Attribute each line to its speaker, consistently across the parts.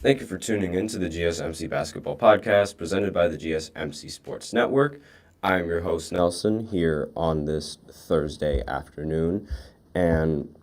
Speaker 1: Thank you for tuning in to the GSMC Basketball Podcast presented by the GSMC Sports Network. I'm your host, Nelson, here on this Thursday afternoon. And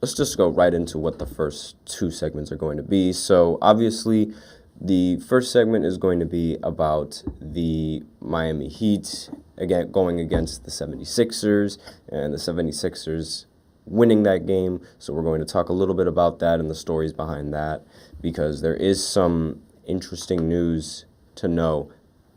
Speaker 1: let's just go right into what the first two segments are going to be. So, obviously, the first segment is going to be about the Miami Heat again going against the 76ers, and the 76ers winning that game. So we're going to talk a little bit about that and the stories behind that, because there is some interesting news to know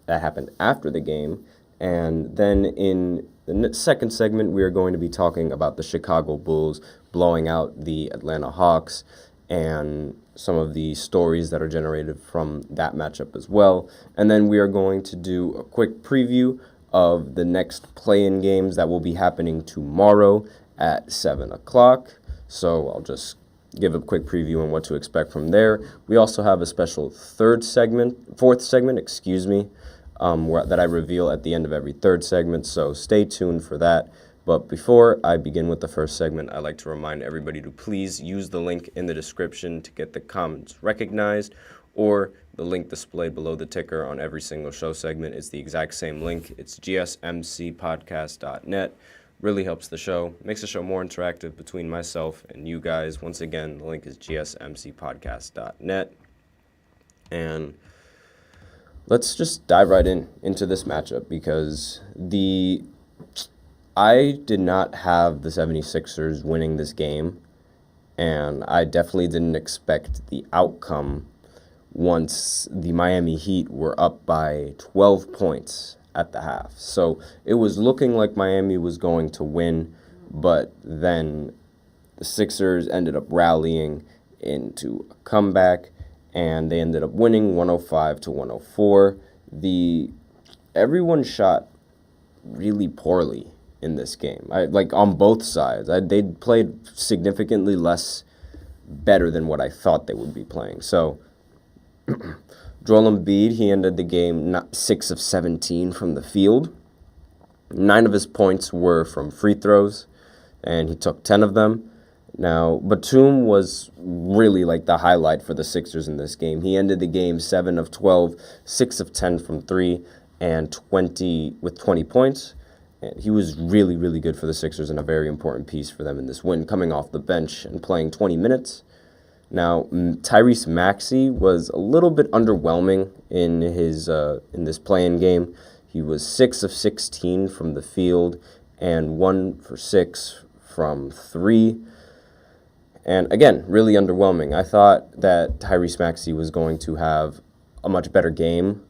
Speaker 1: that happened after the game. And then in the second segment, we are going to be talking about the Chicago Bulls blowing out the Atlanta Hawks and some of the stories that are generated from that matchup as well. And then we are going to do a quick preview of the next play-in games that will be happening tomorrow at 7 o'clock. So I'll just give a quick preview on what to expect from there. We also have a special fourth segment, that I reveal at the end of every third segment, so stay tuned for that. But before I begin with the first segment, I'd like to remind everybody to please use the link in the description to get the comments recognized, or the link displayed below the ticker on every single show segment is the exact same link. It's gsmcpodcast.net. Really helps the show, makes the show more interactive between myself and you guys. Once again, the link is gsmcpodcast.net. And let's just dive right into this matchup, because I did not have the 76ers winning this game, and I definitely didn't expect the outcome once the Miami Heat were up by 12 points at the half. So it was looking like Miami was going to win, but then the Sixers ended up rallying into a comeback, and they ended up winning 105-104. Everyone shot really poorly in this game. On both sides. They played significantly less better than what I thought they would be playing. So Joel Embiid, he ended the game 6 of 17 from the field. 9 of his points were from free throws, and he took 10 of them. Now, Batum was really the highlight for the Sixers in this game. He ended the game 7 of 12, 6 of 10 from 3, and 20 points. And he was really, really good for the Sixers and a very important piece for them in this win, coming off the bench and playing 20 minutes. Now, Tyrese Maxey was a little bit underwhelming in this play-in game. He was 6 of 16 from the field and 1 for 6 from 3. And again, really underwhelming. I thought that Tyrese Maxey was going to have a much better game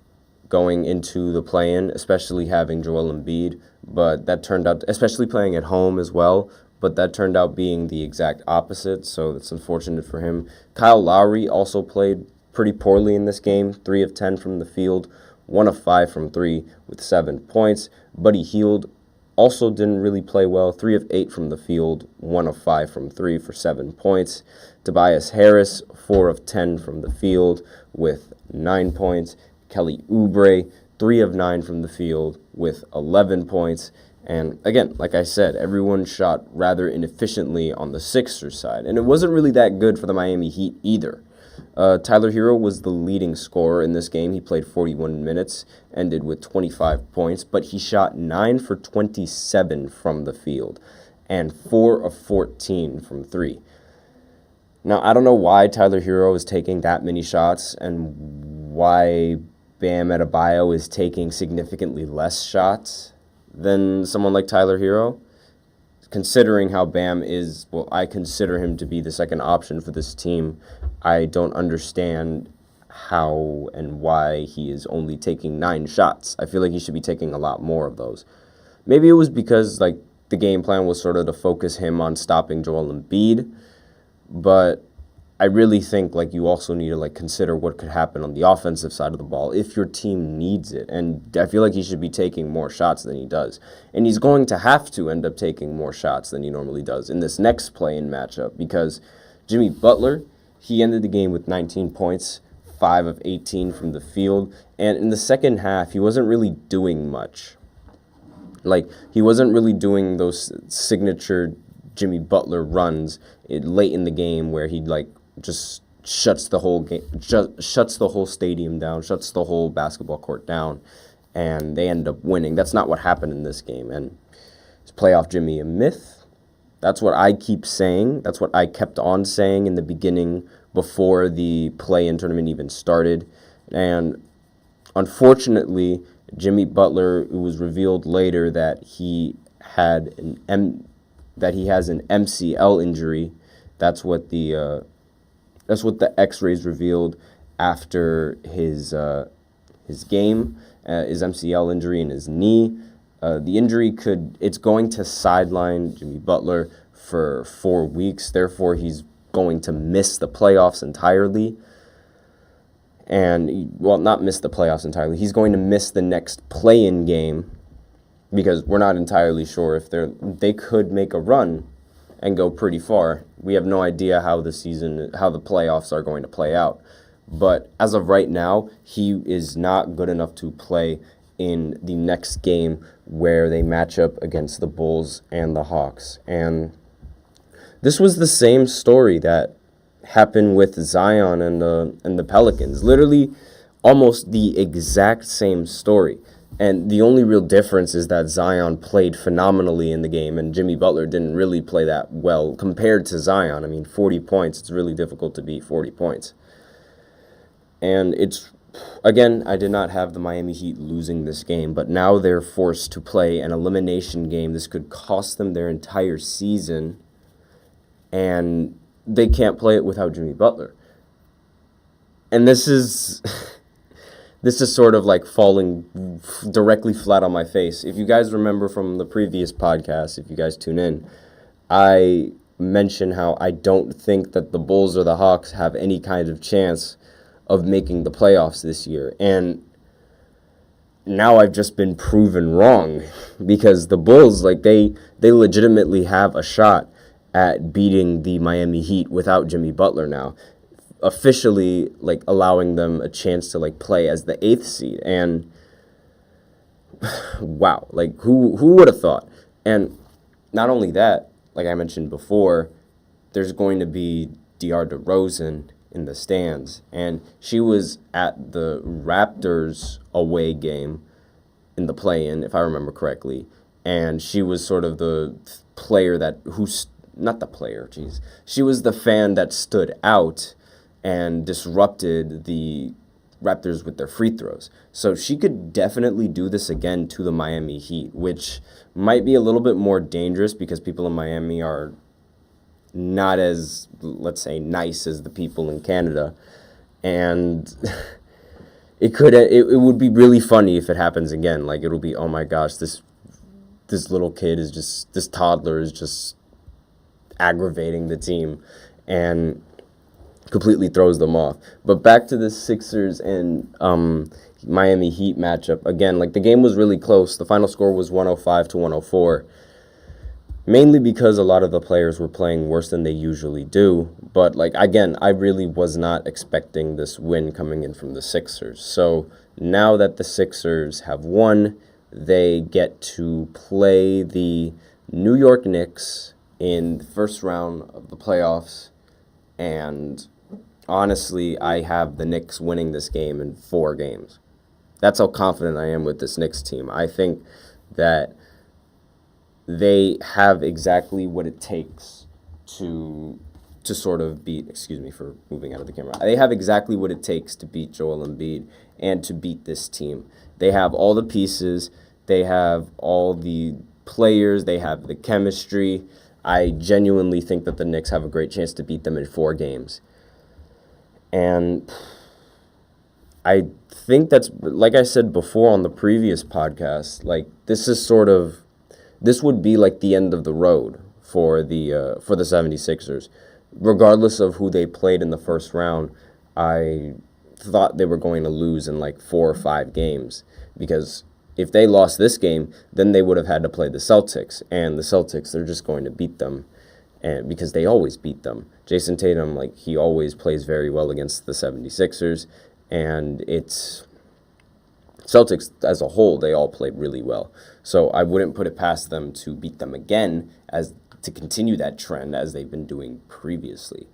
Speaker 1: going into the play-in, especially having Joel Embiid, but that turned out, especially playing at home as well, but that turned out being the exact opposite, so that's unfortunate for him. Kyle Lowry also played pretty poorly in this game, 3 of 10 from the field, 1 of 5 from 3 with 7 points. Buddy Hield also didn't really play well, 3 of 8 from the field, 1 of 5 from 3 for 7 points. Tobias Harris, 4 of 10 from the field with 9 points. Kelly Oubre, 3 of 9 from the field with 11 points. And again, like I said, everyone shot rather inefficiently on the Sixers side. And it wasn't really that good for the Miami Heat either. Tyler Hero was the leading scorer in this game. He played 41 minutes, ended with 25 points, but he shot 9 for 27 from the field and 4 of 14 from 3. Now, I don't know why Tyler Hero is taking that many shots and why Bam Adebayo is taking significantly less shots than someone like Tyler Hero, considering how Bam is. Well, I consider him to be the second option for this team. I don't understand how and why he is only taking 9 shots. I feel like he should be taking a lot more of those. Maybe it was because the game plan was sort of to focus him on stopping Joel Embiid, but I really think you also need to consider what could happen on the offensive side of the ball if your team needs it. And I feel like he should be taking more shots than he does. And he's going to have to end up taking more shots than he normally does in this next play-in matchup, because Jimmy Butler, he ended the game with 19 points, 5 of 18 from the field. And in the second half, he wasn't really doing much. He wasn't really doing those signature Jimmy Butler runs late in the game where he'd just shuts the whole game, shuts the whole stadium down, shuts the whole basketball court down, and they end up winning. That's not what happened in this game. And is playoff Jimmy a myth? That's what I keep saying. That's what I kept on saying in the beginning before the play-in tournament even started. And unfortunately, Jimmy Butler, it was revealed later that he had has an MCL injury. That's what the X-rays revealed after his game, his MCL injury in his knee. The injury it's going to sideline Jimmy Butler for 4 weeks. Therefore, he's going to miss the playoffs entirely. And, well, not miss the playoffs entirely. He's going to miss the next play-in game because we're not entirely sure if they could make a run and go pretty far. We have no idea how the playoffs are going to play out. But as of right now, he is not good enough to play in the next game where they match up against the Bulls and the Hawks. And this was the same story that happened with Zion and the Pelicans. Literally almost the exact same story. And the only real difference is that Zion played phenomenally in the game and Jimmy Butler didn't really play that well compared to Zion. I mean, 40 points, it's really difficult to beat 40 points. And again, I did not have the Miami Heat losing this game, but now they're forced to play an elimination game. This could cost them their entire season, and they can't play it without Jimmy Butler. And this is sort of like falling directly flat on my face. If you guys remember from the previous podcast, if you guys tune in, I mentioned how I don't think that the Bulls or the Hawks have any kind of chance of making the playoffs this year. And now I've just been proven wrong because the Bulls, they legitimately have a shot at beating the Miami Heat without Jimmy Butler now, officially allowing them a chance to play as the 8th seed. And wow, who would have thought? And not only that, like I mentioned before, there's going to be DeMar DeRozan in the stands, and she was at the Raptors away game in the play-in, if I remember correctly, and she was sort of the player she was the fan that stood out and disrupted the Raptors with their free throws. So she could definitely do this again to the Miami Heat, which might be a little bit more dangerous because people in Miami are not as, let's say, nice as the people in Canada. And it would be really funny if it happens again. It'll be, oh my gosh, this little kid this toddler is just aggravating the team and completely throws them off. But back to the Sixers and Miami Heat matchup. Again, the game was really close. The final score was 105-104. Mainly because a lot of the players were playing worse than they usually do. But, again, I really was not expecting this win coming in from the Sixers. So now that the Sixers have won, they get to play the New York Knicks in the first round of the playoffs. And honestly, I have the Knicks winning this game in 4 games. That's how confident I am with this Knicks team. I think that they have exactly what it takes to sort of beat, excuse me for moving out of the camera. They have exactly what it takes to beat Joel Embiid and to beat this team. They have all the pieces. They have all the players. They have the chemistry. I genuinely think that the Knicks have a great chance to beat them in 4 games. And I think that's, like I said before on the previous podcast, this would be the end of the road for the 76ers. Regardless of who they played in the first round, I thought they were going to lose in 4 or 5 games because if they lost this game, then they would have had to play the Celtics, and the Celtics, they're just going to beat them, and because they always beat them. Jason Tatum, he always plays very well against the 76ers, and it's Celtics as a whole, they all play really well. So I wouldn't put it past them to beat them again, as to continue that trend as they've been doing previously.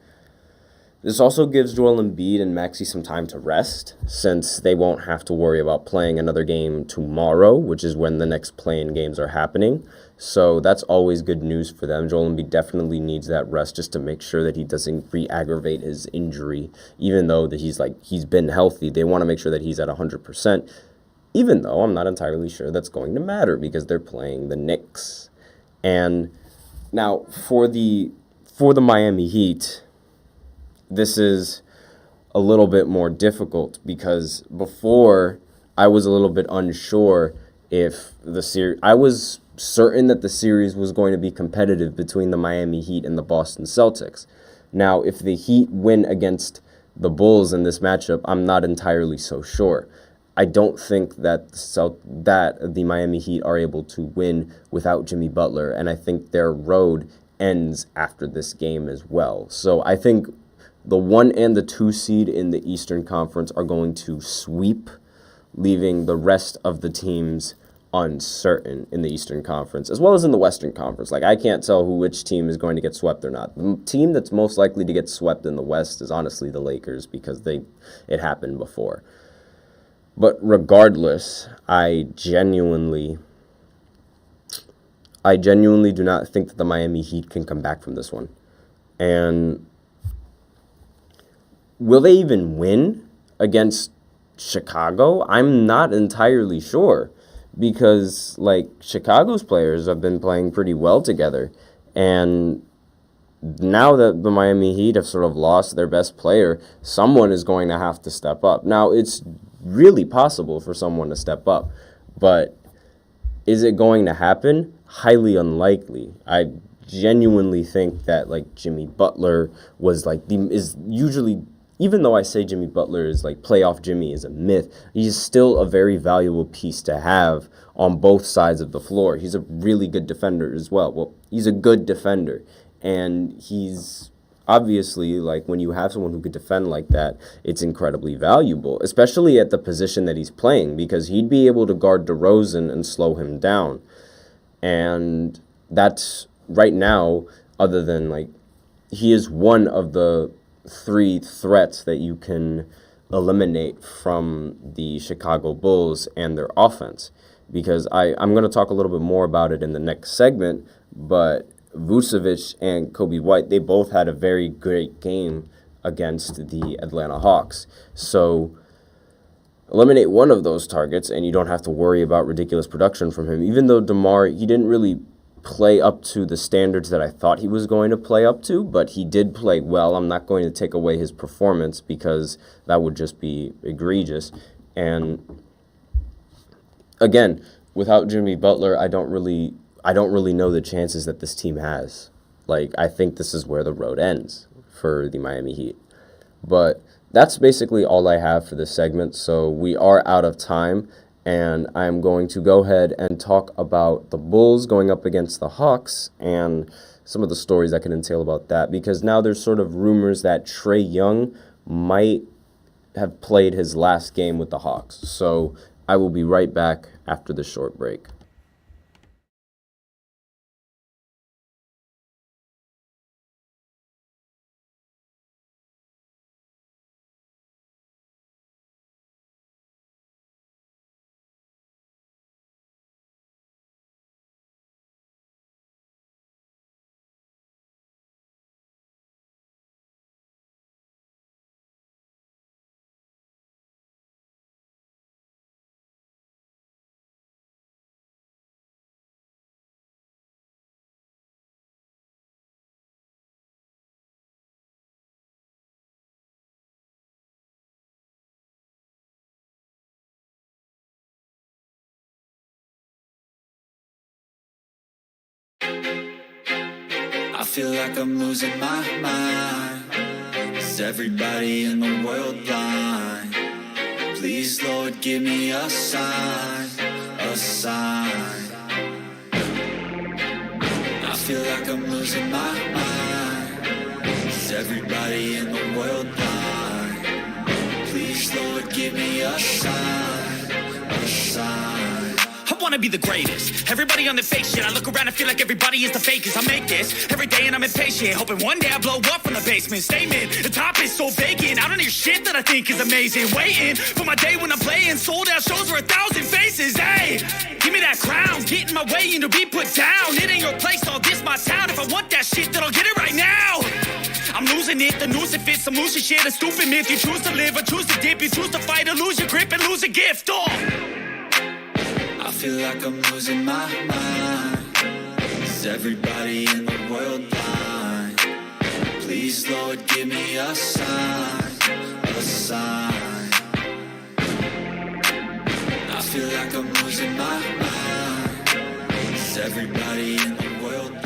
Speaker 1: This also gives Joel Embiid and Maxey some time to rest, since they won't have to worry about playing another game tomorrow, which is when the next play-in games are happening. So that's always good news for them. Joel Embiid definitely needs that rest just to make sure that he doesn't re-aggravate his injury, even though that he's been healthy. They want to make sure that he's at 100%, even though I'm not entirely sure that's going to matter because they're playing the Knicks. And now for the Miami Heat, this is a little bit more difficult because before I was a little bit unsure if the series. I was certain that the series was going to be competitive between the Miami Heat and the Boston Celtics. Now, if the Heat win against the Bulls in this matchup, I'm not entirely so sure. I don't think that the Miami Heat are able to win without Jimmy Butler, and I think their road ends after this game as well. So I think the 1 and the 2 seed in the Eastern Conference are going to sweep, leaving the rest of the teams uncertain in the Eastern Conference, as well as in the Western Conference. Like, I can't tell which team is going to get swept or not. The team that's most likely to get swept in the West is honestly the Lakers because it happened before. But regardless, I genuinely do not think that the Miami Heat can come back from this one. And will they even win against Chicago? I'm not entirely sure because, like, Chicago's players have been playing pretty well together. And now that the Miami Heat have sort of lost their best player, someone is going to have to step up. Now, it's really possible for someone to step up, but is it going to happen? Highly unlikely. I genuinely think that, like, Jimmy Butler was, like, is usually... Even though I say Jimmy Butler is like playoff Jimmy is a myth, he's still a very valuable piece to have on both sides of the floor. He's a really good defender as well. Well, he's a good defender. And he's obviously, like, when you have someone who could defend like that, it's incredibly valuable, especially at the position that he's playing, because he'd be able to guard DeRozan and slow him down. And that's right now, other than, like, he is one of the 3 threats that you can eliminate from the Chicago Bulls and their offense. Because I'm going to talk a little bit more about it in the next segment, but Vucevic and Kobe White, they both had a very great game against the Atlanta Hawks. So eliminate one of those targets and you don't have to worry about ridiculous production from him. Even though DeMar, he didn't really play up to the standards that I thought he was going to play up to, but he did play well. I'm not going to take away his performance because that would just be egregious. And again, without Jimmy Butler, I don't really know the chances that this team has. Like, I think this is where the road ends for the Miami Heat. But that's basically all I have for this segment, so we are out of time. And I'm going to go ahead and talk about the Bulls going up against the Hawks and some of the stories that can entail about that. Because now there's sort of rumors that Trae Young might have played his last game with the Hawks. So I will be right back after this short break.
Speaker 2: I feel like I'm losing my mind. Is everybody in the world blind? Please, Lord, give me a sign, a sign. I feel like I'm losing my mind. Is everybody in the world blind? Please, Lord, give me a sign, a sign. I wanna be the greatest. Everybody on the fake shit. I look around and feel like everybody is the fakest. I make this every day and I'm impatient, hoping one day I blow up from the basement. Statement, the top is so vacant. I don't hear shit that I think is amazing. Waiting for my day when I'm playing sold out shows for 1,000 faces. Hey, give me that crown, get in my way and to be put down. It ain't your place, all this my town. If I want that shit, then I'll get it right now. I'm losing it, the noose it fits, some loose shit, a stupid myth. You choose to live or choose to dip, you choose to fight or lose your grip and lose a gift. Oh,
Speaker 3: I feel like I'm losing my mind. Is everybody in the world blind? Please, Lord, give me a sign, a sign. I feel like I'm losing my mind. Is everybody in the world blind?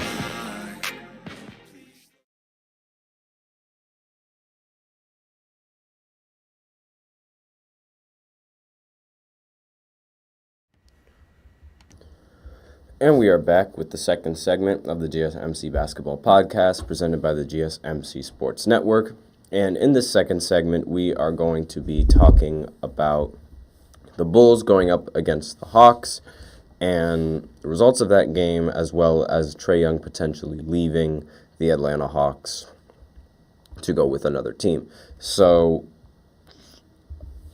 Speaker 1: And we are back with the second segment of the GSMC Basketball Podcast presented by the GSMC Sports Network. And in this second segment, we are going to be talking about the Bulls going up against the Hawks and the results of that game, as well as Trae Young potentially leaving the Atlanta Hawks to go with another team. So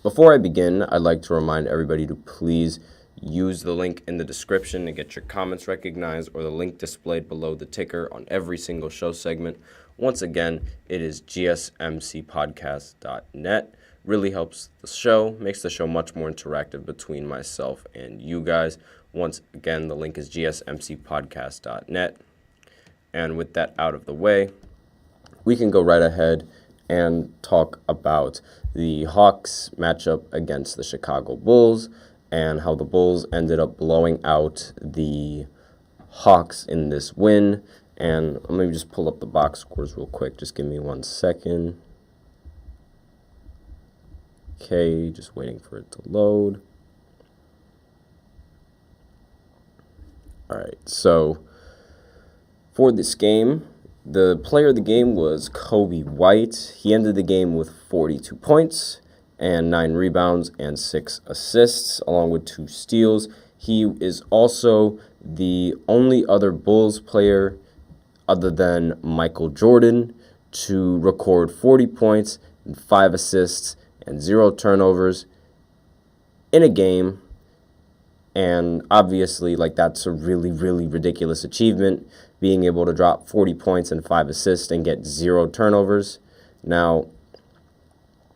Speaker 1: before I begin, I'd like to remind everybody to please use the link in the description to get your comments recognized, or the link displayed below the ticker on every single show segment. Once again, it is gsmcpodcast.net. Really helps the show, makes the show much more interactive between myself and you guys. Once again, the link is gsmcpodcast.net. And with that out of the way, we can go right ahead and talk about the Hawks matchup against the Chicago Bulls, and how the Bulls ended up blowing out the Hawks in this win. And let me just pull up the box scores real quick. Just give me 1 second. Okay, just waiting for it to load. All right, so for this game, the player of the game was Coby White. He ended the game with 42 points and 9 rebounds and 6 assists, along with 2 steals. He is also the only other Bulls player other than Michael Jordan to record 40 points and 5 assists and 0 turnovers in a game. And obviously, that's a really, really ridiculous achievement, being able to drop 40 points and 5 assists and get 0 turnovers. Now,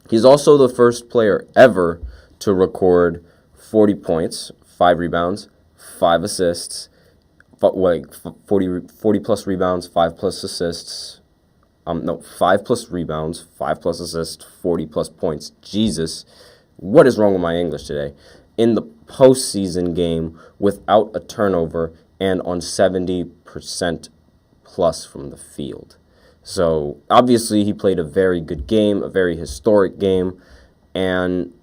Speaker 1: he's also the first player ever to record 40 points, 5 rebounds, 5 assists, 40 plus rebounds, 5 plus assists. 5 plus rebounds, 5 plus assists, 40 plus points. Jesus, what is wrong with my English today? In the postseason game without a turnover and on 70% plus from the field. So, obviously, he played a very good game, a very historic game, and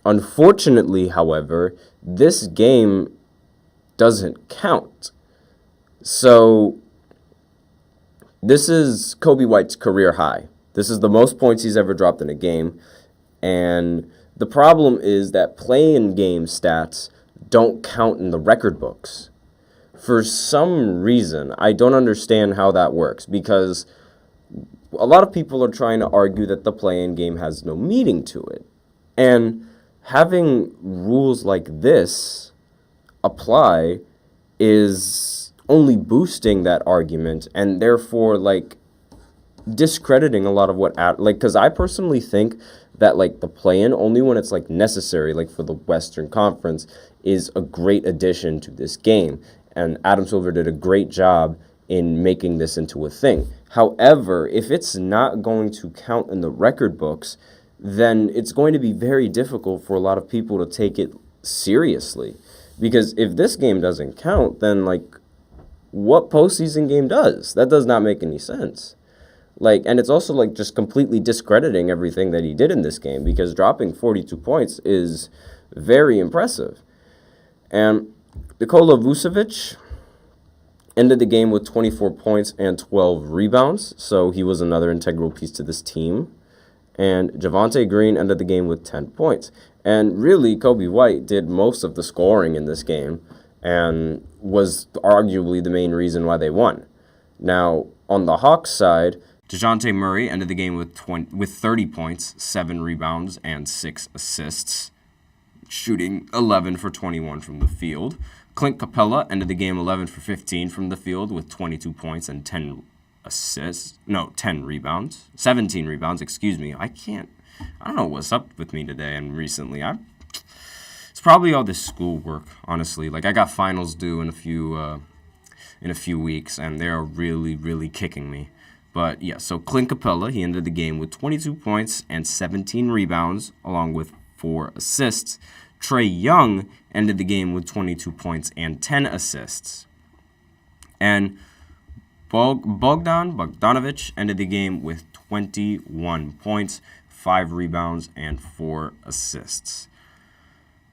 Speaker 1: unfortunately, however, this game doesn't count. So, this is Coby White's career high. This is the most points he's ever dropped in a game, and the problem is that play-in game stats don't count in the record books. For some reason, I don't understand how that works, because a lot of people are trying to argue that the play-in game has no meaning to it. And having rules like this apply is only boosting that argument, and therefore, discrediting a lot of what, because I personally think that, the play-in, only when it's, necessary, for the Western Conference, is a great addition to this game. And Adam Silver did a great job in making this into a thing. However, if it's not going to count in the record books, then it's going to be very difficult for a lot of people to take it seriously. Because if this game doesn't count, then, what postseason game does? That does not make any sense. And it's also, just completely discrediting everything that he did in this game, because dropping 42 points is very impressive. And Nikola Vucevic ended the game with 24 points and 12 rebounds, so he was another integral piece to this team. And Javonte Green ended the game with 10 points. And really, Kobe White did most of the scoring in this game and was arguably the main reason why they won. Now, on the Hawks side, DeJounte Murray ended the game with 30 points, 7 rebounds, and 6 assists, shooting 11 for 21 from the field. Clint Capella ended the game 11 for 15 from the field with 22 points and 10 rebounds. 17 rebounds, excuse me. I don't know what's up with me today and recently. It's probably all this schoolwork, honestly. Like, I got finals due in a few weeks, and they're really, really kicking me. But, yeah, so Clint Capella, he ended the game with 22 points and 17 rebounds, along with 4 assists. Trae Young ended the game with 22 points and 10 assists. And Bogdanovic ended the game with 21 points, 5 rebounds, and 4 assists.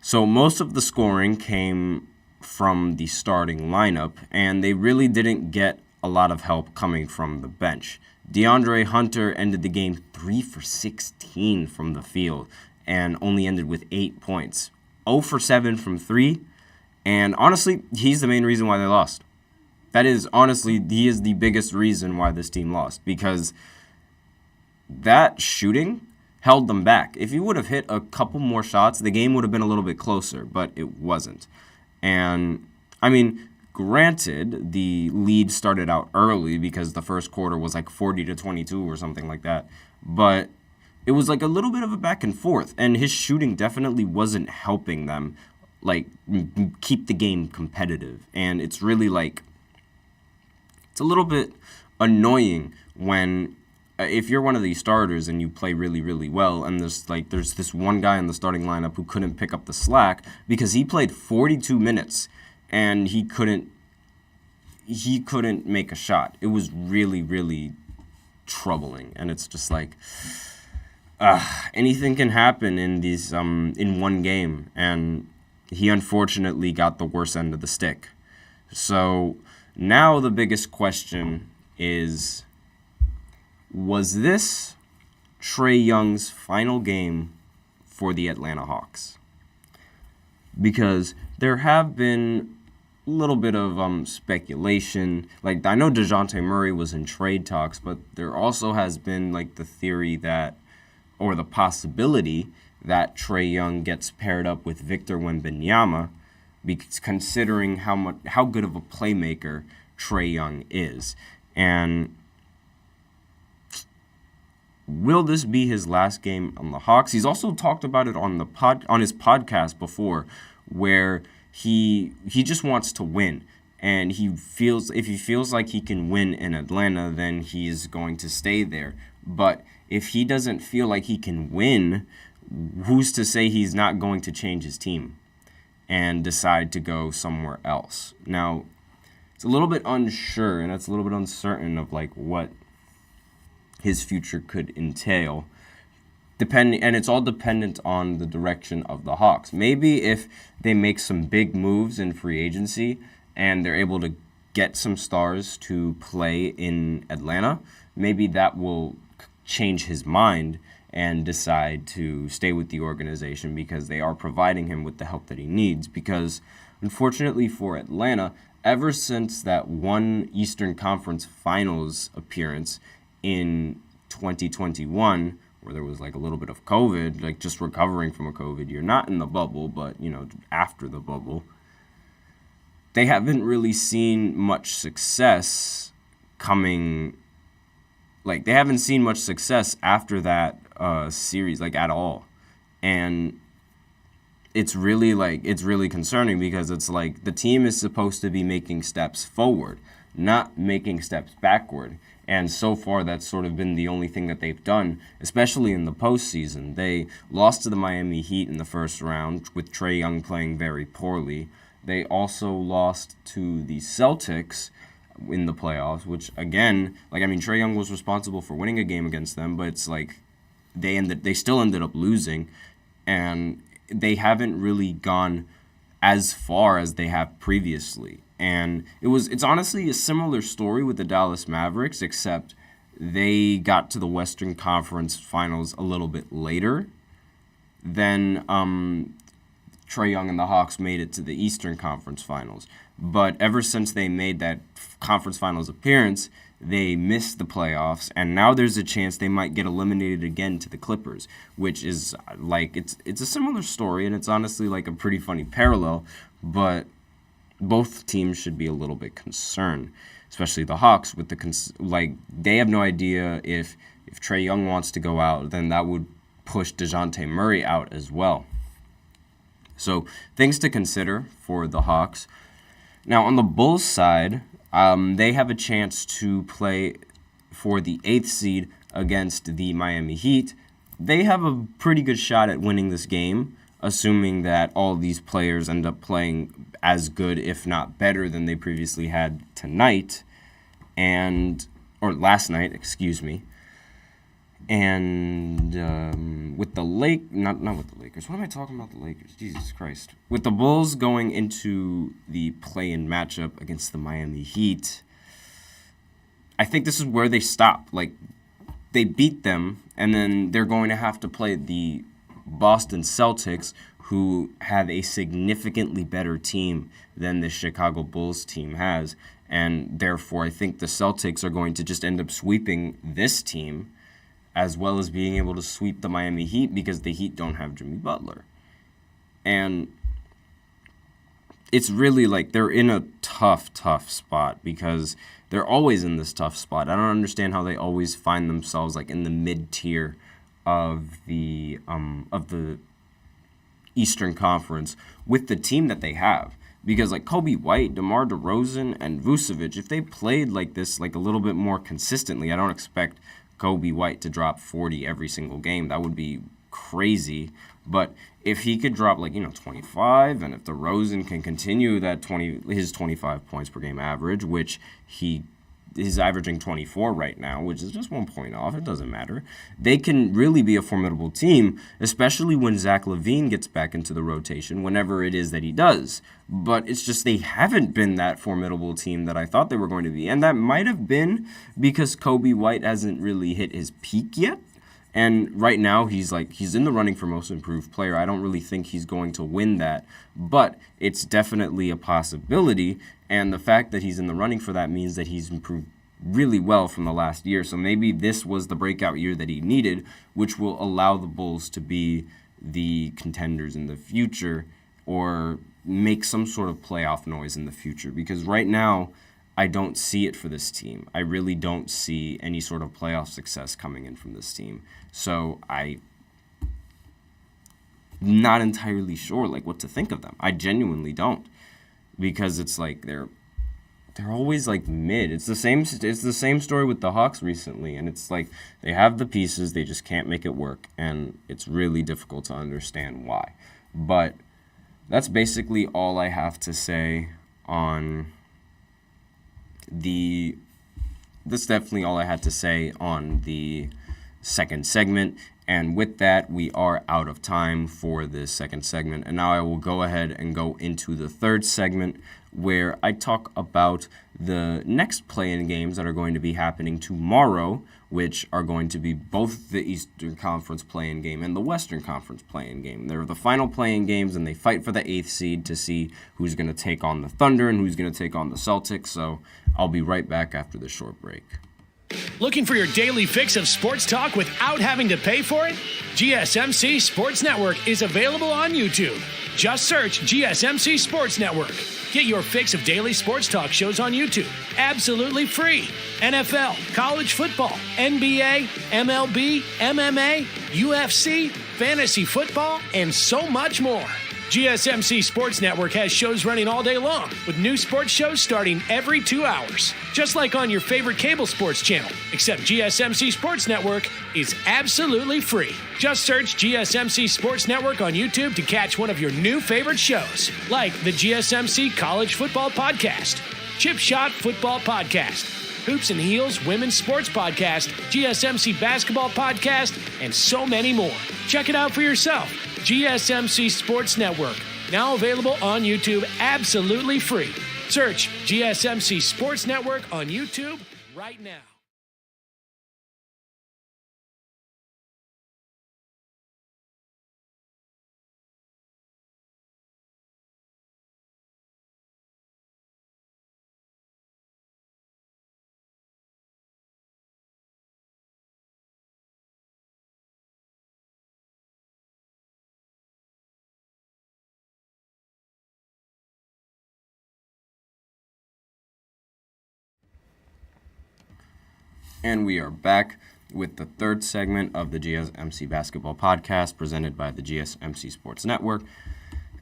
Speaker 1: So most of the scoring came from the starting lineup, and they really didn't get a lot of help coming from the bench. DeAndre Hunter ended the game 3 for 16 from the field and only ended with 8 points. 0 for 7 from 3, and honestly, he's the main reason why they lost. He is the biggest reason why this team lost, because that shooting held them back. If he would have hit a couple more shots, the game would have been a little bit closer, but it wasn't. And, I mean, granted, the lead started out early because the first quarter was like 40-22 or something like that, but it was like a little bit of a back and forth, and his shooting definitely wasn't helping them, like, keep the game competitive. And it's really, like, it's a little bit annoying when, if you're one of these starters and you play really, really well, and there's this one guy in the starting lineup who couldn't pick up the slack because he played 42 minutes and he couldn't make a shot. It was really, really troubling, and it's just like, anything can happen in these in one game, and he unfortunately got the worst end of the stick. So now the biggest question is, was this Trae Young's final game for the Atlanta Hawks? Because there have been a little bit of speculation. Like, I know DeJounte Murray was in trade talks, but there also has been like the theory that, or the possibility that Trae Young gets paired up with Victor Wembanyama, because considering how good of a playmaker Trae Young is. And will this be his last game on the Hawks? He's also talked about it on his podcast before, where he just wants to win, and if he feels like he can win in Atlanta, then he is going to stay there. But if he doesn't feel like he can win, who's to say he's not going to change his team and decide to go somewhere else? Now, it's a little bit unsure, and it's a little bit uncertain of like what his future could entail. And it's all dependent on the direction of the Hawks. Maybe if they make some big moves in free agency and they're able to get some stars to play in Atlanta, maybe that will change his mind and decide to stay with the organization because they are providing him with the help that he needs. Because unfortunately for Atlanta, ever since that one Eastern Conference Finals appearance in 2021, where there was like a little bit of COVID, like just recovering from a COVID year, not in the bubble, but, after the bubble, they haven't really seen much success they haven't seen much success after that series, like, at all. And it's really concerning, because it's like the team is supposed to be making steps forward, not making steps backward. And so far, that's sort of been the only thing that they've done, especially in the postseason. They lost to the Miami Heat in the first round, with Trae Young playing very poorly. They also lost to the Celtics in the playoffs, which, again, Trae Young was responsible for winning a game against them, but it's like they still ended up losing, and they haven't really gone as far as they have previously. And it's honestly a similar story with the Dallas Mavericks, except they got to the Western Conference Finals a little bit later. then Trae Young and the Hawks made it to the Eastern Conference Finals. But ever since they made that conference finals appearance, they missed the playoffs, and now there's a chance they might get eliminated again to the Clippers, which is like it's a similar story, and it's honestly like a pretty funny parallel, but both teams should be a little bit concerned, especially the Hawks with they have no idea if Trae Young wants to go out, then that would push DeJounte Murray out as well. So things to consider for the Hawks. Now, on the Bulls side, they have a chance to play for the 8th seed against the Miami Heat. They have a pretty good shot at winning this game, assuming that all these players end up playing as good, if not better, than they previously had tonight, or last night, excuse me. And with the not with the Lakers. What am I talking about the Lakers? Jesus Christ. With the Bulls going into the play-in matchup against the Miami Heat, I think this is where they stop. Like, they beat them, and then they're going to have to play the Boston Celtics, who have a significantly better team than the Chicago Bulls team has. And therefore, I think the Celtics are going to just end up sweeping this team, as well as being able to sweep the Miami Heat, because the Heat don't have Jimmy Butler. And it's really like they're in a tough spot, because they're always in this tough spot. I don't understand how they always find themselves like in the mid-tier of the Eastern Conference with the team that they have. Because like Kobe White, DeMar DeRozan, and Vucevic, if they played like this like a little bit more consistently, I don't expect Kobe White to drop 40 every single game. That would be crazy. But if he could drop 25, and if DeRozan can continue that his 25 points per game average, which he's averaging 24 right now, which is just 1 point off, it doesn't matter. They can really be a formidable team, especially when Zach LaVine gets back into the rotation, whenever it is that he does. But it's just they haven't been that formidable team that I thought they were going to be. And that might have been because Kobe White hasn't really hit his peak yet. And right now he's in the running for most improved player. I don't really think he's going to win that, but it's definitely a possibility. And the fact that he's in the running for that means that he's improved really well from the last year. So maybe this was the breakout year that he needed, which will allow the Bulls to be the contenders in the future, or make some sort of playoff noise in the future. Because right now, I don't see it for this team. I really don't see any sort of playoff success coming in from this team. So I'm not entirely sure what to think of them. I genuinely don't, because it's like they're always mid. It's the same story with the Hawks recently, and it's like they have the pieces, they just can't make it work, and it's really difficult to understand why. But that's basically all I have to say on that's definitely all I had to say on the second segment. And with that, we are out of time for this second segment. And now I will go ahead and go into the third segment, where I talk about the next play-in games that are going to be happening tomorrow, which are going to be both the Eastern Conference play-in game and the Western Conference play-in game. They're the final play-in games, and they fight for the 8th seed to see who's going to take on the Thunder and who's going to take on the Celtics. So I'll be right back after this short break.
Speaker 4: Looking for your daily fix of sports talk without having to pay for it? GSMC Sports Network is available on YouTube. Just search GSMC Sports Network. Get your fix of daily sports talk shows on YouTube, absolutely free. NFL, college football, NBA, MLB, MMA, UFC, fantasy football, and so much more. GSMC Sports Network has shows running all day long, with new sports shows starting every 2 hours. Just like on your favorite cable sports channel, except GSMC Sports Network is absolutely free. Just search GSMC Sports Network on YouTube to catch one of your new favorite shows, like the GSMC College Football Podcast, Chip Shot Football Podcast, Hoops and Heels Women's Sports Podcast, GSMC Basketball Podcast, and so many more. Check it out for yourself. GSMC Sports Network, now available on YouTube absolutely free. Search GSMC Sports Network on YouTube right now.
Speaker 1: And we are back with the third segment of the GSMC Basketball Podcast presented by the GSMC Sports Network.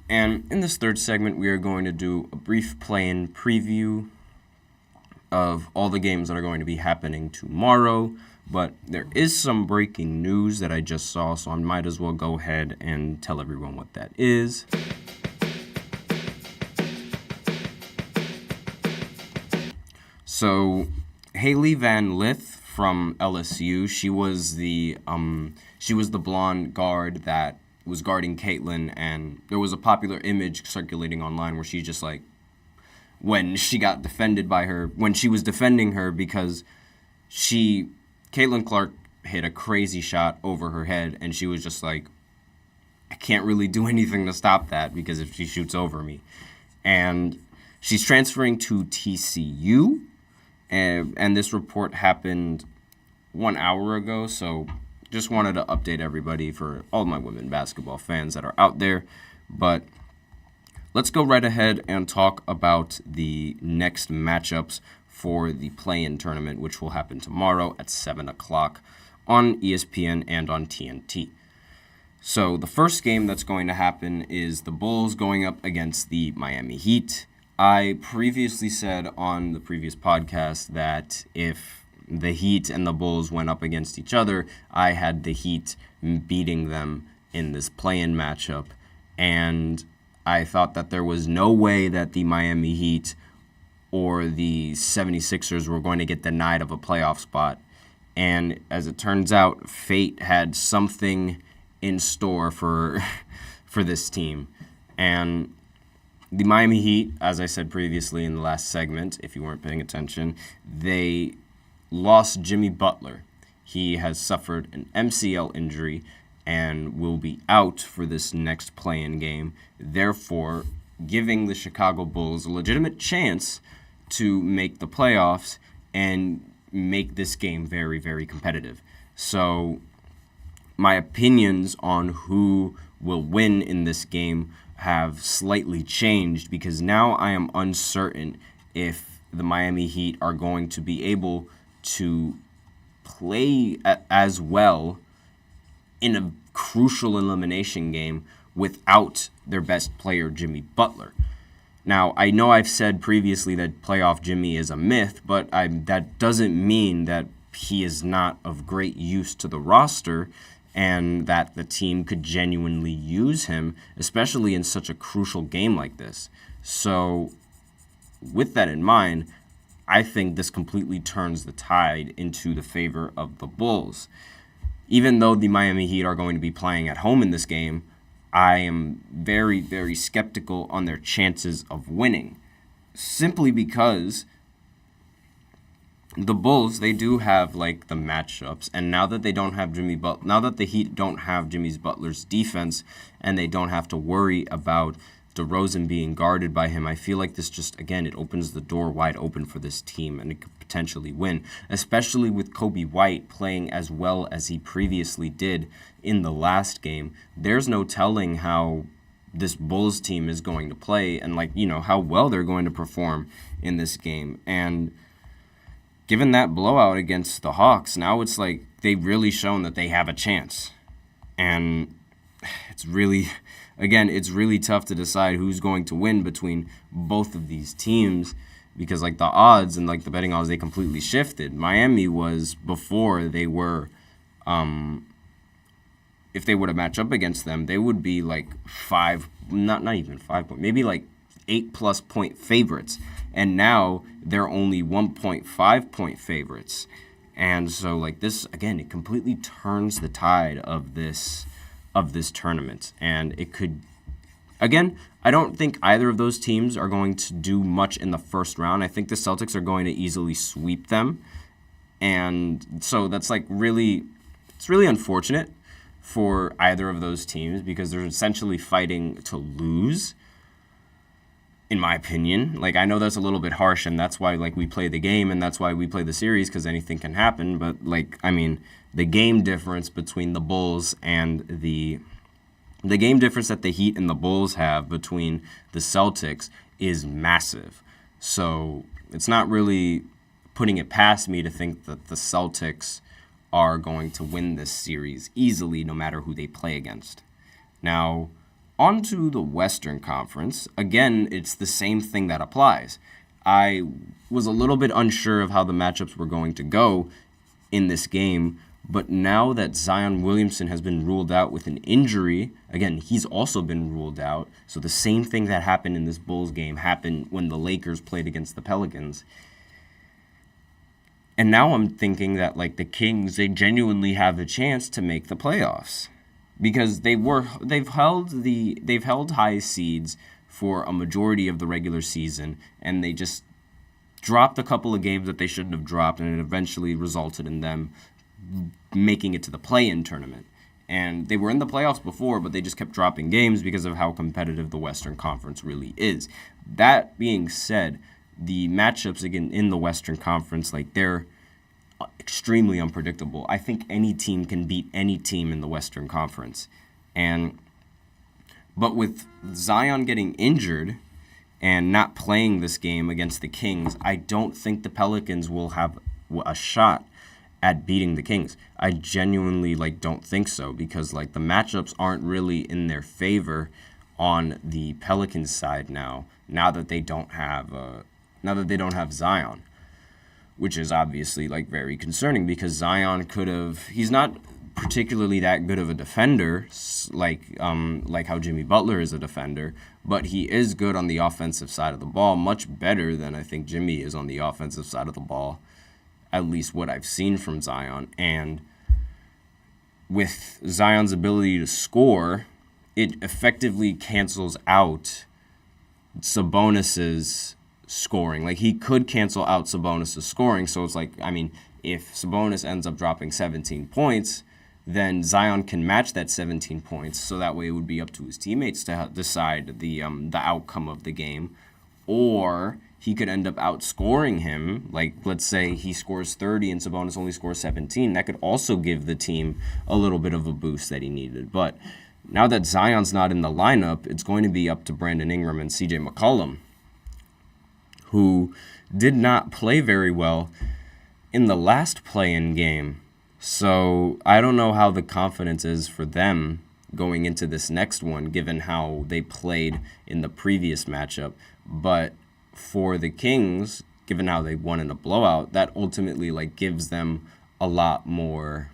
Speaker 1: And in this third segment, we are going to do a brief play-in preview of all the games that are going to be happening tomorrow. But there is some breaking news that I just saw, so I might as well go ahead and tell everyone what that is. So, Haley Van Lith from LSU, she was the blonde guard that was guarding Caitlin, and there was a popular image circulating online where she just like, when she got defended by her, when she was defending her because Caitlin Clark hit a crazy shot over her head, and she was just like, I can't really do anything to stop that because if she shoots over me. And she's transferring to TCU, and this report happened 1 hour ago, so just wanted to update everybody for all my women basketball fans that are out there. But let's go right ahead and talk about the next matchups for the play-in tournament, which will happen tomorrow at 7 o'clock on ESPN and on TNT. So the first game that's going to happen is the Bulls going up against the Miami Heat. I previously said on the previous podcast that if the Heat and the Bulls went up against each other, I had the Heat beating them in this play-in matchup. And I thought that there was no way that the Miami Heat or the 76ers were going to get denied of a playoff spot. And as it turns out, fate had something in store for this team. And the Miami Heat, as I said previously in the last segment, if you weren't paying attention, they lost Jimmy Butler. He has suffered an MCL injury and will be out for this next play-in game, therefore giving the Chicago Bulls a legitimate chance to make the playoffs and make this game very, very competitive. So my opinions on who will win in this game have slightly changed because now I am uncertain if the Miami Heat are going to be able to play as well in a crucial elimination game without their best player, Jimmy Butler. Now, I know I've said previously that playoff Jimmy is a myth, but that doesn't mean that he is not of great use to the roster and that the team could genuinely use him, especially in such a crucial game like this. So, with that in mind, I think this completely turns the tide into the favor of the Bulls. Even though the Miami Heat are going to be playing at home in this game, I am very, very skeptical on their chances of winning, simply because the Bulls, they do have like the matchups, and now that they don't have now that the Heat don't have Jimmy Butler's defense, and they don't have to worry about DeRozan being guarded by him, I feel like this just, again, it opens the door wide open for this team, and it could potentially win, especially with Kobe White playing as well as he previously did in the last game. There's no telling how this Bulls team is going to play and, like, you know, how well they're going to perform in this game. And given that blowout against the Hawks, now it's like they've really shown that they have a chance. And it's really, again, it's really tough to decide who's going to win between both of these teams because, like, the odds and, like, the betting odds, they completely shifted. Miami was, before they were, if they were to match up against them, they would be, like, not even 5 point, maybe, like, 8+ point favorites. And now they're only 1.5 point favorites. And so, like, this, again, it completely turns the tide of this tournament. And it could, again, I don't think either of those teams are going to do much in the first round. I think the Celtics are going to easily sweep them. And so that's, like, it's really unfortunate for either of those teams because they're essentially fighting to lose, in my opinion. Like, I know that's a little bit harsh, and that's why, like, we play the game, and that's why we play the series, because anything can happen. But, like, I mean, the game difference between the Bulls and the game difference that the Heat and the Bulls have between the Celtics is massive. So it's not really putting it past me to think that the Celtics are going to win this series easily no matter who they play against. Now, on to the Western Conference. Again, it's the same thing that applies. I was a little bit unsure of how the matchups were going to go in this game, but now that Zion Williamson has been ruled out with an injury, again, he's also been ruled out. So the same thing that happened in this Bulls game happened when the Lakers played against the Pelicans. And now I'm thinking that, like, the Kings, they genuinely have a chance to make the playoffs because they've held high seeds for a majority of the regular season, and they just dropped a couple of games that they shouldn't have dropped, and it eventually resulted in them making it to the play-in tournament. And they were in the playoffs before, but they just kept dropping games because of how competitive the Western Conference really is. That being said, the matchups again in the Western Conference, like, they're extremely unpredictable. I think any team can beat any team in the Western Conference. But with Zion getting injured and not playing this game against the Kings, I don't think the Pelicans will have a shot at beating the Kings. I genuinely don't think so because the matchups aren't really in their favor on the Pelicans side now that they don't have Zion, which is obviously very concerning because Zion he's not particularly that good of a defender like how Jimmy Butler is a defender, but he is good on the offensive side of the ball, much better than I think Jimmy is on the offensive side of the ball, at least what I've seen from Zion. And with Zion's ability to score, it effectively cancels out Sabonis's scoring. He could cancel out Sabonis's scoring, so it's if Sabonis ends up dropping 17 points, then Zion can match that 17 points, so that way it would be up to his teammates to decide the outcome of the game. Or he could end up outscoring him. Let's say he scores 30 and Sabonis only scores 17. That could also give the team a little bit of a boost that he needed. But now that Zion's not in the lineup, it's going to be up to Brandon Ingram and CJ McCollum, who did not play very well in the last play-in game. So I don't know how the confidence is for them going into this next one, given how they played in the previous matchup. But for the Kings, given how they won in a blowout, that ultimately gives them a lot more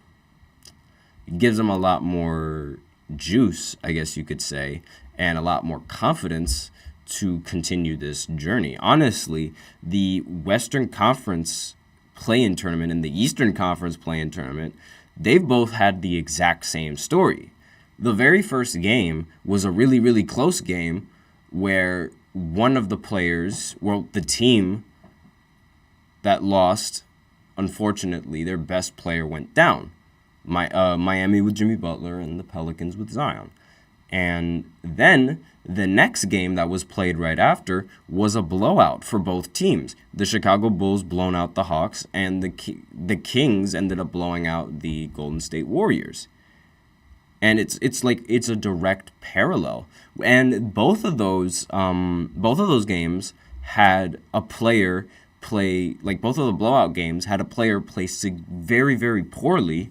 Speaker 1: juice, I guess you could say, and a lot more confidence to continue this journey. Honestly, the Western Conference play-in tournament and the Eastern Conference play-in tournament, they've both had the exact same story. The very first game was a really, really close game where one of the players, the team that lost, unfortunately, their best player went down. Miami with Jimmy Butler and the Pelicans with Zion. And then the next game that was played right after was a blowout for both teams. The Chicago Bulls blown out the Hawks, and the Kings ended up blowing out the Golden State Warriors. And it's a direct parallel. And both of those games had a player play, both of the blowout games had a player play very, very poorly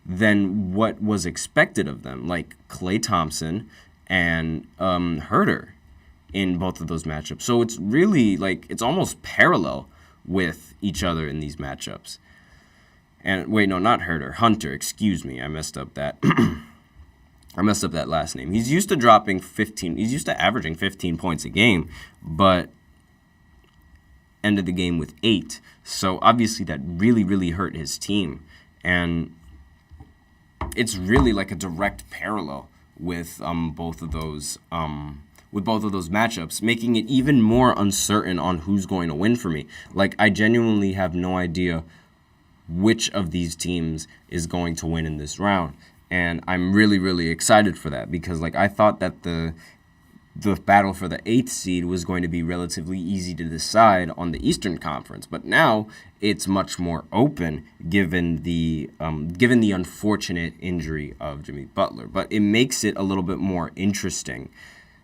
Speaker 1: than what was expected of them, like Klay Thompson and Herter in both of those matchups. So it's really it's almost parallel with each other in these matchups. And wait, no, not Herter, Hunter, excuse me, I messed up that. I messed up that last name. He's used to averaging 15 points a game, but ended the game with 8. So obviously that really, really hurt his team. And it's really a direct parallel with both of those matchups, making it even more uncertain on who's going to win for me. I genuinely have no idea which of these teams is going to win in this round. And I'm really, really excited for that because I thought that the battle for the 8th seed was going to be relatively easy to decide on the Eastern Conference. But now it's much more open given the unfortunate injury of Jimmy Butler. But it makes it a little bit more interesting,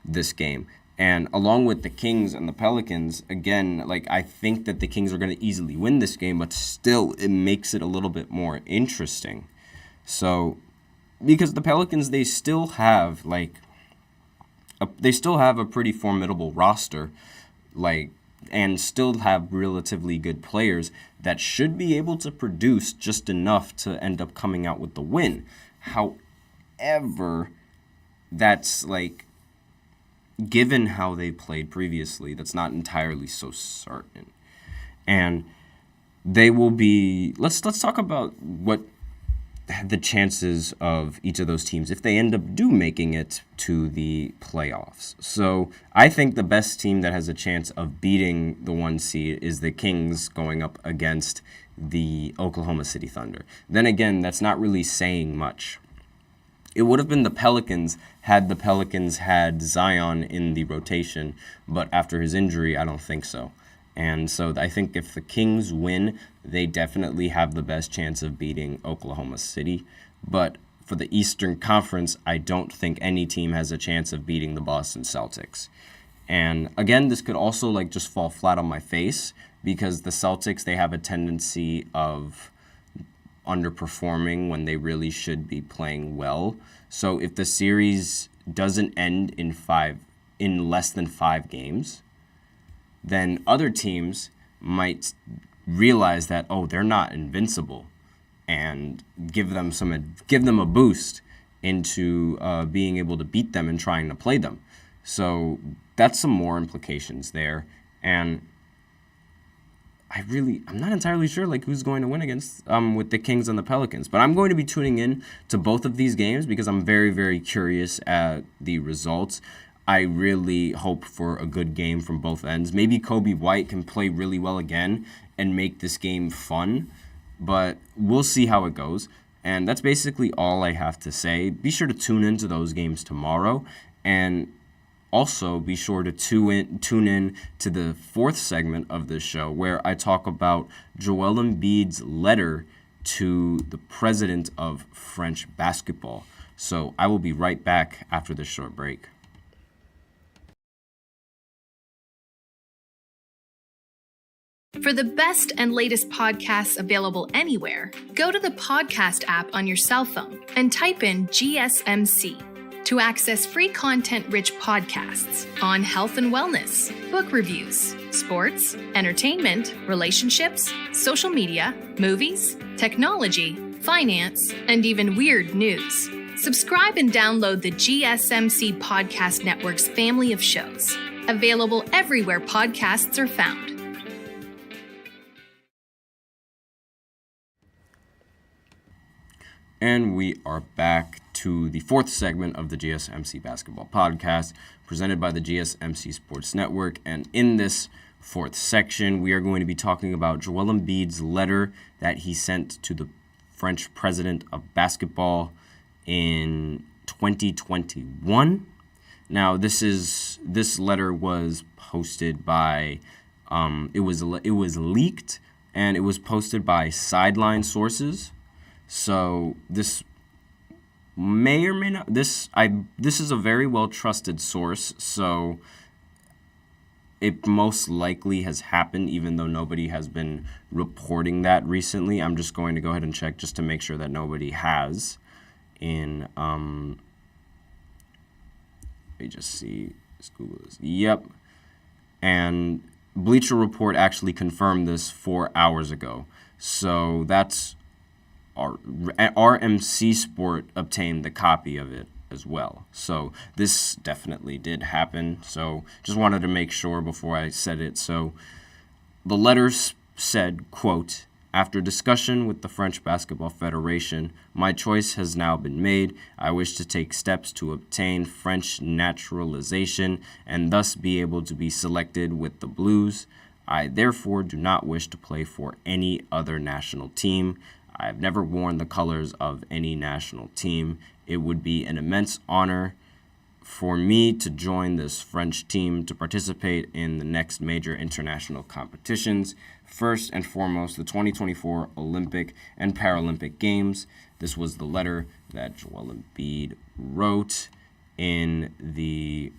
Speaker 1: this game. And along with the Kings and the Pelicans, again, like, I think that the Kings are going to easily win this game, but still it makes it a little bit more interesting. So, because the Pelicans, they still have a pretty formidable roster, like, and still have relatively good players that should be able to produce just enough to end up coming out with the win. However, that's like, given how they played previously, that's not entirely so certain. And they will be, let's talk about what the chances of each of those teams if they end up making it to the playoffs. So I think the best team that has a chance of beating the 1 seed is the Kings going up against the Oklahoma City Thunder. Then again, that's not really saying much. It would have been the Pelicans had the Pelicans had Zion in the rotation, but after his injury, I don't think so. And so I think if the Kings win, they definitely have the best chance of beating Oklahoma City. But for the Eastern Conference, I don't think any team has a chance of beating the Boston Celtics. And again, this could also like just fall flat on my face because the Celtics, they have a tendency of underperforming when they really should be playing well. So if the series doesn't end in less than 5 games, then other teams might realize that, oh, they're not invincible, and give them a boost into being able to beat them and trying to play them. So that's some more implications there. And I'm not entirely sure like who's going to win against with the Kings and the Pelicans, but I'm going to be tuning in to both of these games because I'm very, very curious at the results. I really hope for a good game from both ends. Maybe Kobe White can play really well again and make this game fun, but we'll see how it goes. And that's basically all I have to say. Be sure to tune into those games tomorrow, and also be sure to tune in to the 4th segment of this show where I talk about Joel Embiid's letter to the president of French basketball. So I will be right back after this short break.
Speaker 5: For the best and latest podcasts available anywhere, go to the podcast app on your cell phone and type in GSMC to access free content-rich podcasts on health and wellness, book reviews, sports, entertainment, relationships, social media, movies, technology, finance, and even weird news. Subscribe and download the GSMC Podcast Network's family of shows, available everywhere podcasts are found.
Speaker 1: And we are back to the 4th segment of the GSMC Basketball Podcast, presented by the GSMC Sports Network. And in this 4th section, we are going to be talking about Joel Embiid's letter that he sent to the French president of basketball in 2021. Now, this letter was posted by, it was leaked, and it was posted by sideline sources. So this may or may not, this is a very well trusted source, so it most likely has happened, even though nobody has been reporting that recently. I'm just going to go ahead and check just to make sure that nobody has. Let me just see. Let's Google this. Yep. And Bleacher Report actually confirmed this 4 hours ago. So that's RMC Sport obtained the copy of it as well. So this definitely did happen. So just wanted to make sure before I said it. So the letter said, quote, "After discussion with the French Basketball Federation, my choice has now been made. I wish to take steps to obtain French naturalization and thus be able to be selected with the Blues. I therefore do not wish to play for any other national team. I have never worn the colors of any national team. It would be an immense honor for me to join this French team to participate in the next major international competitions. First and foremost, the 2024 Olympic and Paralympic Games." This was the letter that Joel Embiid wrote in the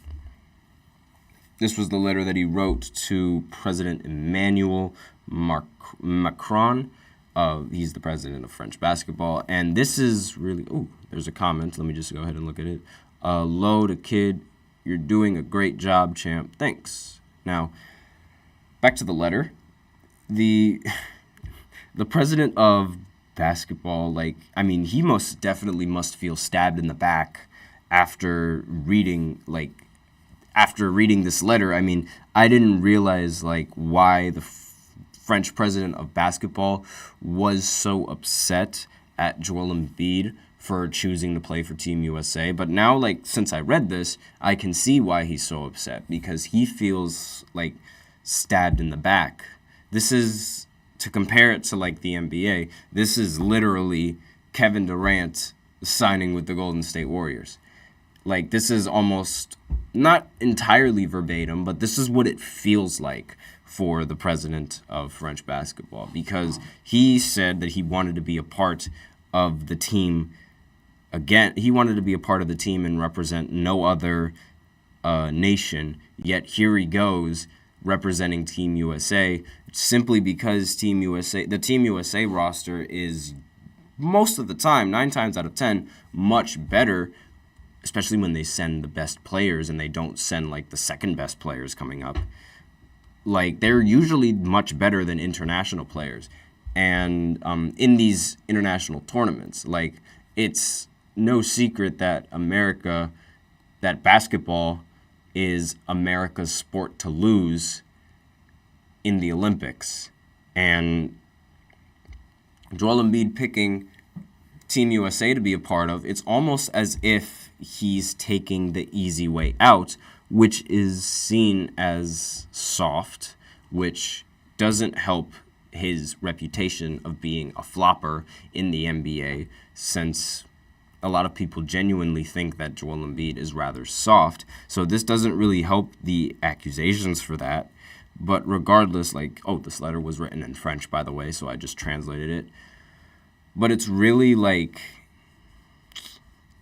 Speaker 1: This was the letter that he wrote to President Emmanuel Macron. He's the president of French basketball. And this is really... Oh, there's a comment. Let me just go ahead and look at it. Low to kid, you're doing a great job, champ. Thanks. Now, back to the letter. The president of basketball, he most definitely must feel stabbed in the back after reading this letter. I mean, I didn't realize why the French president of basketball was so upset at Joel Embiid for choosing to play for Team USA. But now, since I read this, I can see why he's so upset, because he feels stabbed in the back. This is, to compare it to the NBA, this is literally Kevin Durant signing with the Golden State Warriors. This is almost not entirely verbatim, but this is what it feels like for the president of French basketball, because he said that he wanted to be a part of the team. Again, he wanted to be a part of the team and represent no other nation, yet here he goes representing Team USA, simply because the Team USA roster is most of the time, 9 times out of 10, much better, especially when they send the best players and they don't send the second best players coming up. They're usually much better than international players. And in these international tournaments, it's no secret that basketball is America's sport to lose in the Olympics. And Joel Embiid picking Team USA to be a part of, it's almost as if he's taking the easy way out, which is seen as soft, which doesn't help his reputation of being a flopper in the NBA, since a lot of people genuinely think that Joel Embiid is rather soft. So this doesn't really help the accusations for that. But regardless, this letter was written in French, by the way, so I just translated it. But it's really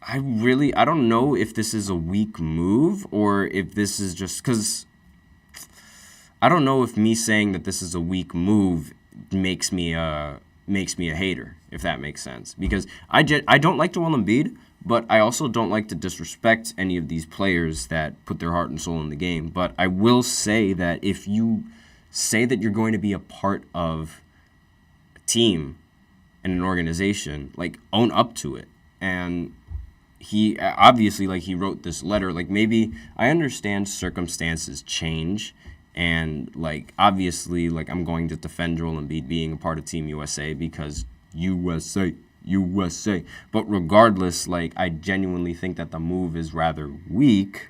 Speaker 1: I don't know if this is a weak move or if this is just because I don't know if me saying that this is a weak move makes me a hater, if that makes sense. Because I don't like Joel Embiid, but I also don't like to disrespect any of these players that put their heart and soul in the game. But I will say that if you say that you're going to be a part of a team and an organization, own up to it. And he obviously, he wrote this letter, maybe I understand circumstances change. And, obviously, I'm going to defend Joel Embiid being a part of Team USA because USA. But regardless, I genuinely think that the move is rather weak,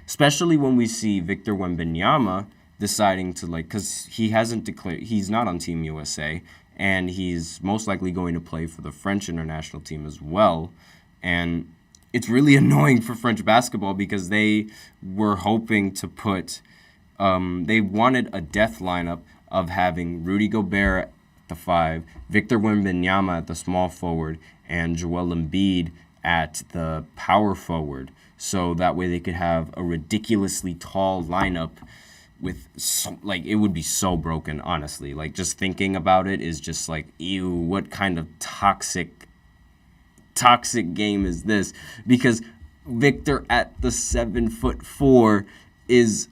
Speaker 1: especially when we see Victor Wembanyama deciding to, because he hasn't declared, he's not on Team USA, and he's most likely going to play for the French international team as well. And it's really annoying for French basketball because they were hoping to put... they wanted a death lineup of having Rudy Gobert at the 5, Victor Wembanyama at the small forward, and Joel Embiid at the power forward. So that way they could have a ridiculously tall lineup with, it would be so broken, honestly. Just thinking about it is just ew, what kind of toxic game is this? Because Victor at the 7'4" is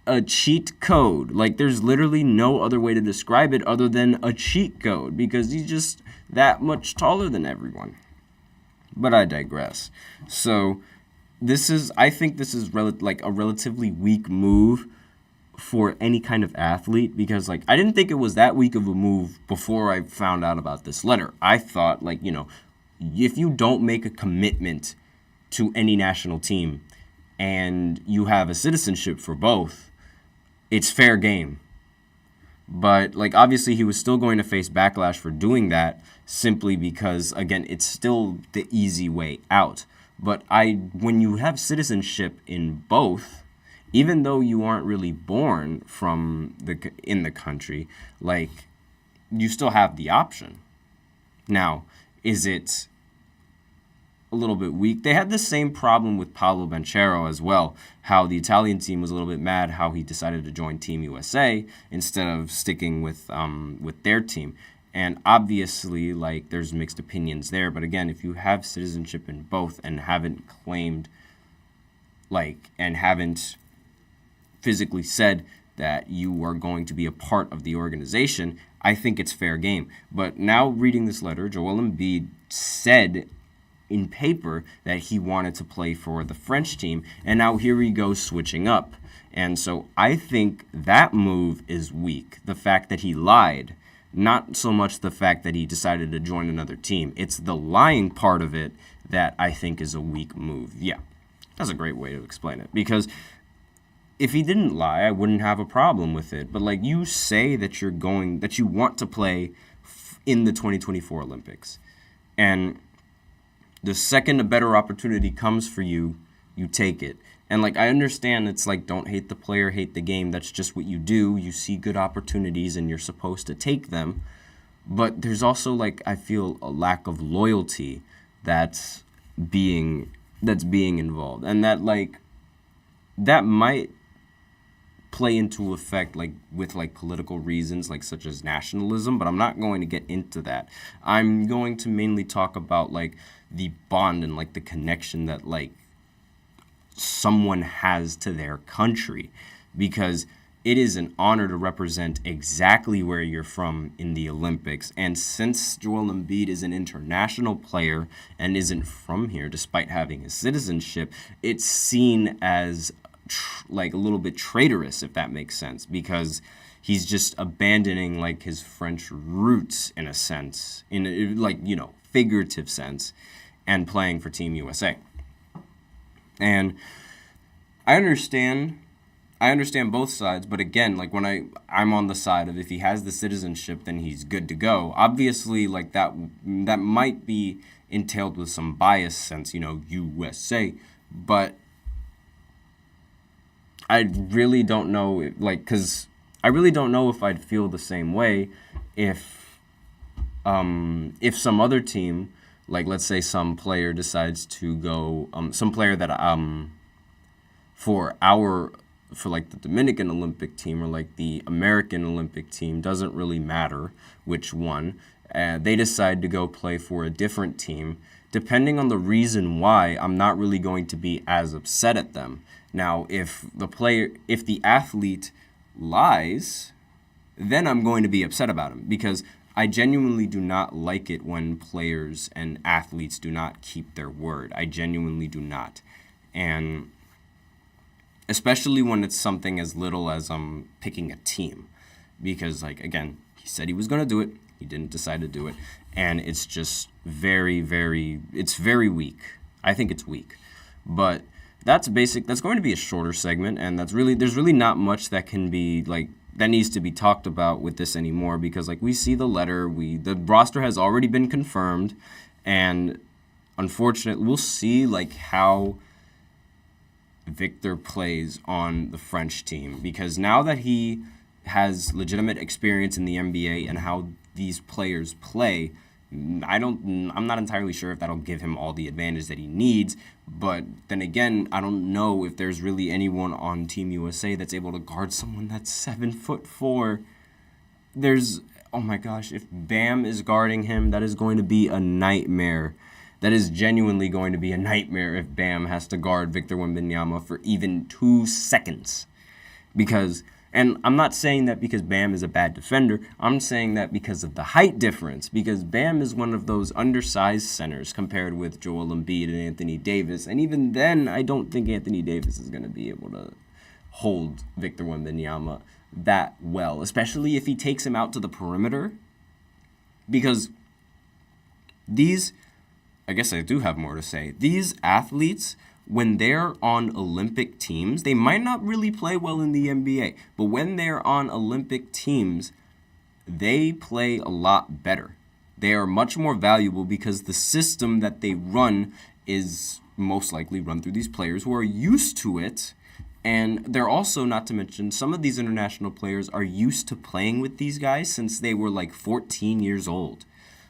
Speaker 1: a cheat code. There's literally no other way to describe it other than a cheat code, because he's just that much taller than everyone. But I digress. So I think this is a relatively weak move for any kind of athlete, because I didn't think it was that weak of a move before I found out about this letter. I thought if you don't make a commitment to any national team and you have a citizenship for both, it's fair game. But, obviously he was still going to face backlash for doing that, simply because, again, it's still the easy way out. But when you have citizenship in both, even though you aren't really born in the country, you still have the option. Now, is it a little bit weak. They had the same problem with Paolo Banchero as well, how the Italian team was a little bit mad how he decided to join Team USA instead of sticking with their team. And obviously, like, there's mixed opinions there. But again, if you have citizenship in both and haven't claimed, like, and haven't physically said that you are going to be a part of the organization, I think it's fair game. But now reading this letter, Joel Embiid said in paper that he wanted to play for the French team, and now here he goes switching up. And so I think that move is weak. The fact that he lied, not so much the fact that he decided to join another team. It's the lying part of it that I think is a weak move. Yeah, that's a great way to explain it. Because if he didn't lie, I wouldn't have a problem with it. But, like, you say that you want to play in the 2024 Olympics. And the second a better opportunity comes for you, you take it. And, like, I understand it's like, don't hate the player, hate the game. That's just what you do. You see good opportunities and you're supposed to take them. But there's also, like, I feel a lack of loyalty that's being involved. And that, like, that might play into effect, like, with, like, political reasons, like, such as nationalism. But I'm not going to get into that. I'm going to mainly talk about, like, the bond and, like, the connection that, like, someone has to their country, because it is an honor to represent exactly where you're from in the Olympics. And since Joel Embiid is an international player and isn't from here despite having his citizenship, it's seen as like a little bit traitorous, if that makes sense, because he's just abandoning, like, his French roots in a sense, in a, like, you know, figurative sense, and playing for Team USA. And I understand both sides, but again, like, when I'm on the side of, if he has the citizenship, then he's good to go. Obviously, like, that might be entailed with some bias since, you know, USA, but I really don't know, because I really don't know if I'd feel the same way if some other team, like, let's say some player decides to go, some player that for like the Dominican Olympic team or like the American Olympic team, doesn't really matter which one, they decide to go play for a different team. Depending on the reason why, I'm not really going to be as upset at them. Now, if the athlete lies, then I'm going to be upset about him, because I genuinely do not like it when players and athletes do not keep their word. I genuinely do not. And especially when it's something as little as picking a team. Because, like, again, he said he was going to do it. He didn't decide to do it. And it's just very, very, it's very weak. I think it's weak. But that's going to be a shorter segment, and there's really not much that can be, like, that needs to be talked about with this anymore, because, like, we see the letter, the roster has already been confirmed, and unfortunately, we'll see, like, how Victor plays on the French team, because now that he has legitimate experience in the NBA and how these players play, I'm not entirely sure if that'll give him all the advantage that he needs. But then again, I don't know if there's really anyone on Team USA that's able to guard someone that's 7'4". Oh my gosh, if Bam is guarding him, that is going to be a nightmare. That is genuinely going to be a nightmare if Bam has to guard Victor Wembanyama for even 2 seconds. And I'm not saying that because Bam is a bad defender. I'm saying that because of the height difference. Because Bam is one of those undersized centers compared with Joel Embiid and Anthony Davis. And even then, I don't think Anthony Davis is going to be able to hold Victor Wembanyama that well. Especially if he takes him out to the perimeter. Because I guess I do have more to say. These athletes, when they're on Olympic teams, they might not really play well in the NBA, but when they're on Olympic teams, they play a lot better. They are much more valuable because the system that they run is most likely run through these players who are used to it. And they're also, not to mention, some of these international players are used to playing with these guys since they were like 14 years old.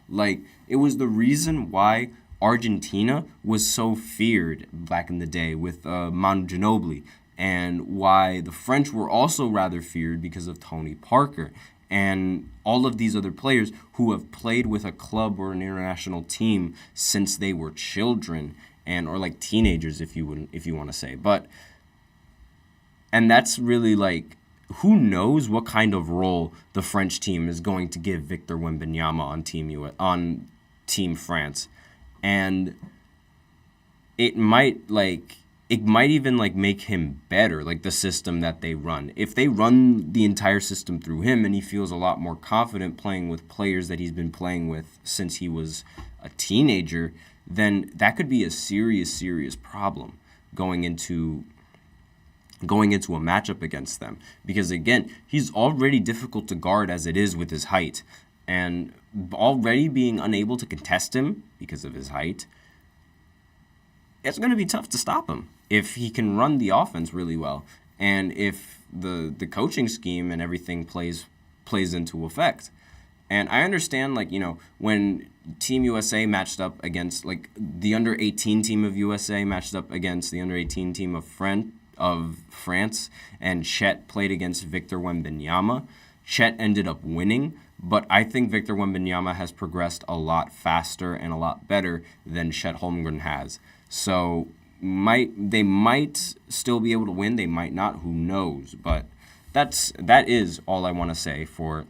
Speaker 1: Like, it was the reason why Argentina was so feared back in the day with Manu Ginobili, and why the French were also rather feared because of Tony Parker and all of these other players who have played with a club or an international team since they were children or like teenagers, if you want to say. And that's really like, who knows what kind of role the French team is going to give Victor Wembanyama on Team France. And it might even like make him better, like the system that they run. If they run the entire system through him and he feels a lot more confident playing with players that he's been playing with since he was a teenager, then that could be a serious problem going into a matchup against them. Because again, he's already difficult to guard as it is with his height. And already being unable to contest him because of his height, it's going to be tough to stop him if he can run the offense really well, and if the coaching scheme and everything plays into effect. And I understand, like, you know, when Team USA matched up against, like, the under-18 team of USA matched up against the under-18 team of France, and Chet played against Victor Wembanyama, Chet ended up winning, but I think Victor Wembanyama has progressed a lot faster and a lot better than Chet Holmgren has. So they might still be able to win, they might not, who knows. But that is all I want to say for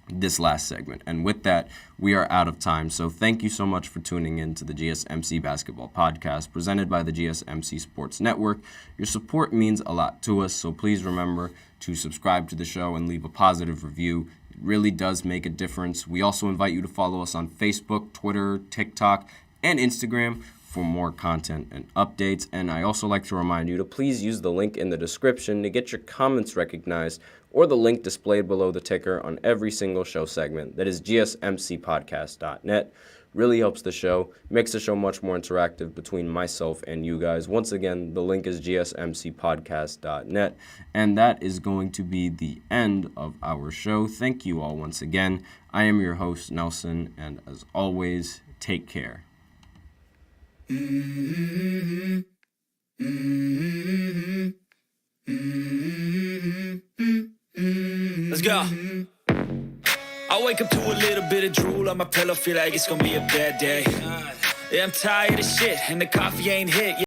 Speaker 1: this last segment. And with that, we are out of time. So thank you so much for tuning in to the GSMC Basketball Podcast presented by the GSMC Sports Network. Your support means a lot to us, so please remember to subscribe to the show and leave a positive review. It really does make a difference. We also invite you to follow us on Facebook, Twitter, TikTok, and Instagram for more content and updates. And I also like to remind you to please use the link in the description to get your comments recognized, or the link displayed below the ticker on every single show segment. That is gsmcpodcast.net. Really helps the show, makes the show much more interactive between myself and you guys. Once again, the link is gsmcpodcast.net. And that is going to be the end of our show. Thank you all once again. I am your host, Nelson, and as always, take care.
Speaker 2: Let's go. I wake up to a little bit of drool on my pillow, feel like it's gonna be a bad day. Yeah, I'm tired of shit, and the coffee ain't hit.